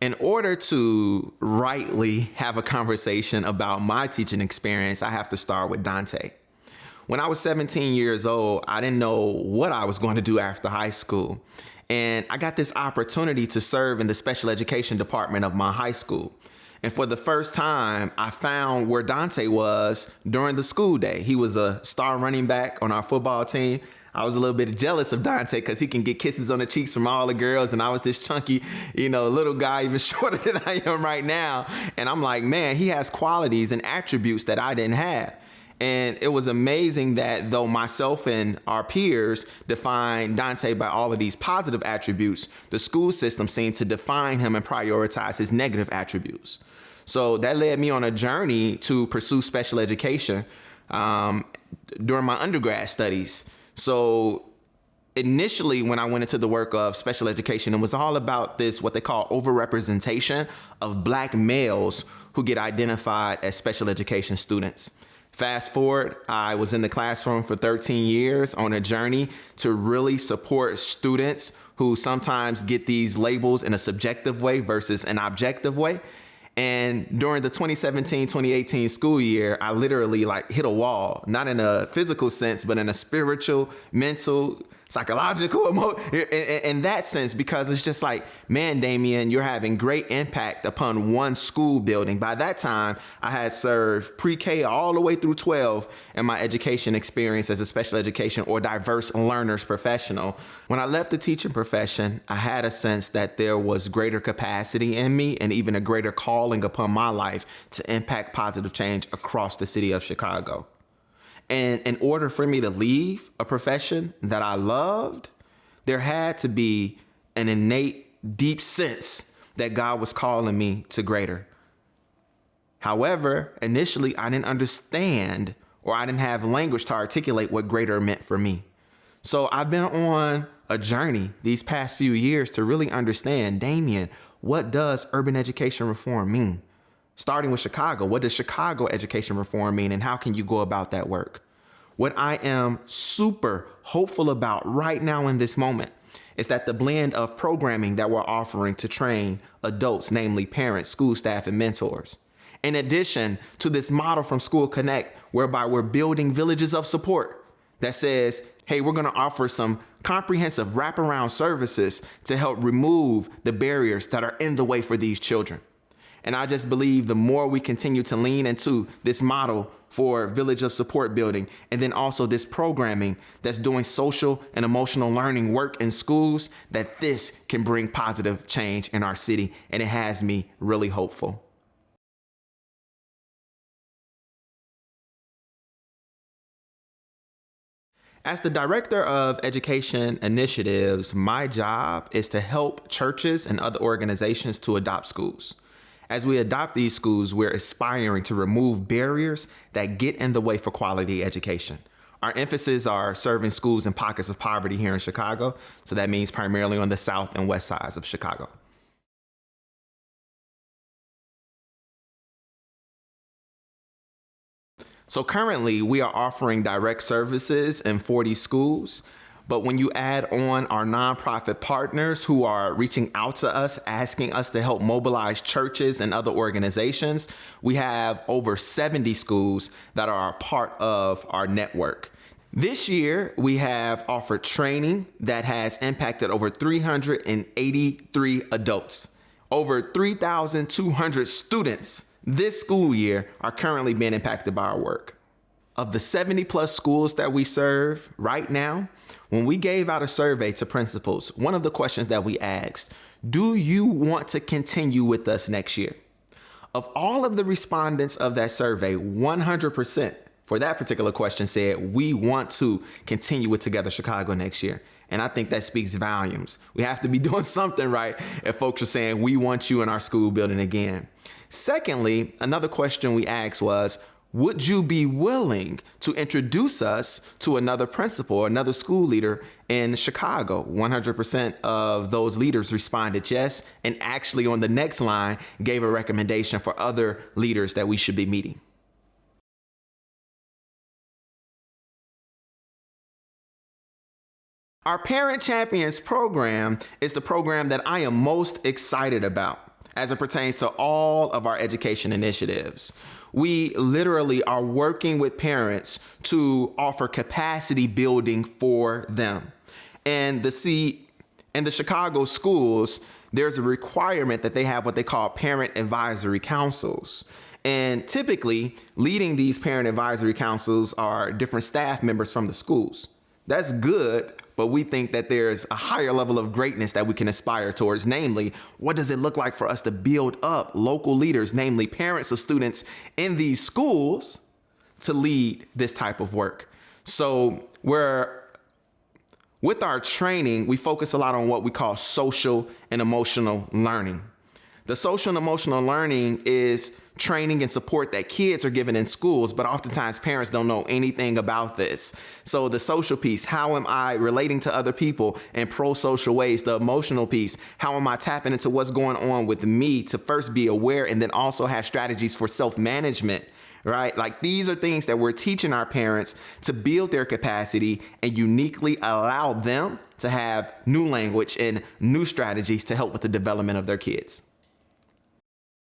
In order to rightly have a conversation about my teaching experience, I have to start with Dante. When I was 17 years old, I didn't know what I was going to do after high school. And I got this opportunity to serve in the special education department of my high school. And for the first time, I found where Dante was during the school day. He was a star running back on our football team. I was a little bit jealous of Dante because he can get kisses on the cheeks from all the girls. And I was this chunky, little guy, even shorter than I am right now. And I'm like, man, he has qualities and attributes that I didn't have. And it was amazing that though myself and our peers defined Dante by all of these positive attributes, the school system seemed to define him and prioritize his negative attributes. So that led me on a journey to pursue special education during my undergrad studies. So initially, when I went into the work of special education, it was all about this, what they call overrepresentation of Black males who get identified as special education students. Fast forward, I was in the classroom for 13 years on a journey to really support students who sometimes get these labels in a subjective way versus an objective way. And during the 2017-2018 school year, I literally hit a wall, not in a physical sense, but in a spiritual, mental, psychological, in that sense, because it's just like, man, Damien, you're having great impact upon one school building. By that time, I had served pre-K all the way through 12 in my education experience as a special education or diverse learners professional. When I left the teaching profession, I had a sense that there was greater capacity in me and even a greater calling upon my life to impact positive change across the city of Chicago. And in order for me to leave a profession that I loved, there had to be an innate, deep sense that God was calling me to greater. However, initially, I didn't understand or I didn't have language to articulate what greater meant for me. So I've been on a journey these past few years to really understand, Damien, what does urban education reform mean? Starting with Chicago, what does Chicago education reform mean and how can you go about that work? What I am super hopeful about right now in this moment is that the blend of programming that we're offering to train adults, namely parents, school staff, and mentors, in addition to this model from School Connect, whereby we're building villages of support that says, hey, we're going to offer some comprehensive wraparound services to help remove the barriers that are in the way for these children. And I just believe the more we continue to lean into this model for village of support building, and then also this programming that's doing social and emotional learning work in schools, that this can bring positive change in our city. And it has me really hopeful. As the Director of Education Initiatives, my job is to help churches and other organizations to adopt schools. As we adopt these schools, we're aspiring to remove barriers that get in the way for quality education. Our emphasis are serving schools in pockets of poverty here in Chicago, so that means primarily on the south and west sides of Chicago. So currently, we are offering direct services in 40 schools. But when you add on our nonprofit partners who are reaching out to us, asking us to help mobilize churches and other organizations, we have over 70 schools that are a part of our network. This year, we have offered training that has impacted over 383 adults. Over 3,200 students this school year are currently being impacted by our work. Of the 70 plus schools that we serve right now, when we gave out a survey to principals, one of the questions that we asked, do you want to continue with us next year? Of all of the respondents of that survey, 100% for that particular question said, we want to continue with Together Chicago next year. And I think that speaks volumes. We have to be doing something right if folks are saying, we want you in our school building again. Secondly, another question we asked was, would you be willing to introduce us to another principal or another school leader in Chicago? 100% of those leaders responded yes, and actually on the next line gave a recommendation for other leaders that we should be meeting. Our Parent Champions program is the program that I am most excited about. as it pertains to all of our education initiatives. We literally are working with parents to offer capacity building for them. And in the Chicago schools, there's a requirement that they have what they call parent advisory councils. And typically, leading these parent advisory councils are different staff members from the schools. That's good, but we think that there's a higher level of greatness that we can aspire towards. Namely, what does it look like for us to build up local leaders, namely parents of students in these schools, to lead this type of work? So with our training, we focus a lot on what we call social and emotional learning. The social and emotional learning is training and support that kids are given in schools, but oftentimes parents don't know anything about this. So the social piece, how am I relating to other people in pro-social ways? The emotional piece, how am I tapping into what's going on with me to first be aware and then also have strategies for self-management, right? Like these are things that we're teaching our parents to build their capacity and uniquely allow them to have new language and new strategies to help with the development of their kids.